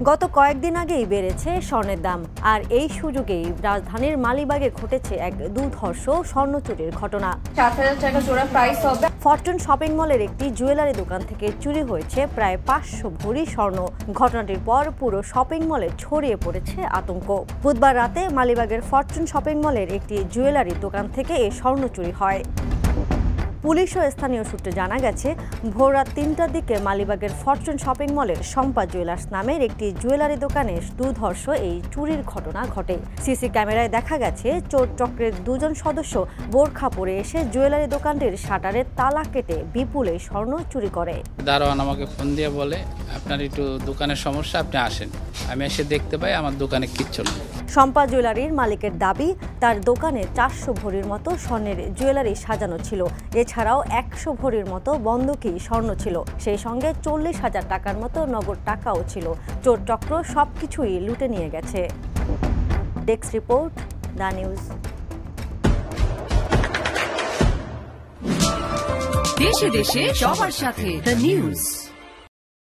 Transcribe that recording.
গত কয়েকদিন আগেই বেড়েছে স্বর্ণের দাম, আর এই সুযোগেই রাজধানীর মালিবাগে ঘটেছে এক দুর্ধর্ষ স্বর্ণ চুরির ঘটনা। ৭,০০০ টাকা জোড়া প্রাইস হবে। ফরচুন শপিং মলের একটি জুয়েলারি দোকান থেকে চুরি হয়েছে প্রায় ৫০০ ভরি স্বর্ণ। ঘটনাটির পর পুরো শপিং মলে ছড়িয়ে পড়েছে আতঙ্ক। বুধবার রাতে মালিবাগের ফরচুন শপিং মলের একটি জুয়েলারি দোকান থেকে এই স্বর্ণ চুরি হয়। পুলিশ ও স্থানীয় সূত্রে জানা গেছে, ভোররাত ৩টার দিকে মালিবাগের ফরচুন শপিং মলের শম্পা জুয়েলার্স নামের একটি জুয়েলারি দোকানে দুর্ধর্ষ এই চুরির ঘটনা ঘটে। সিসি ক্যামেরায় দেখা গেছে চোর চক্রের দুজন সদস্য বোরখা পরে এসে জুয়েলারি দোকানটির শাটারের তালা কেটে বিপুল এই স্বর্ণ চুরি করে। দারোয়ান আমাকে ফোন দিয়ে বলে, আপনার একটু দোকানের সমস্যা, আপনি আসেন। আমি এসে দেখতে পাই আমার দোকানে কিচ্ছু নেই। শম্পা জুয়েলারির মালিকের দাবি, তার দোকানে ৪০০ ভরির মতো স্বর্ণের জুয়েলারি সাজানো ছিল। এছাড়াও ১০০ ভরির মতো বন্ধকি স্বর্ণ ছিল, সেই সঙ্গে ৪০,০০০ টাকার মতো নগদ টাকাও ছিল। চোর চক্র সবকিছুই লুটে নিয়ে গেছে। Desk report, the news. দেশে দেশে সবার সাথে দ্য নিউজ।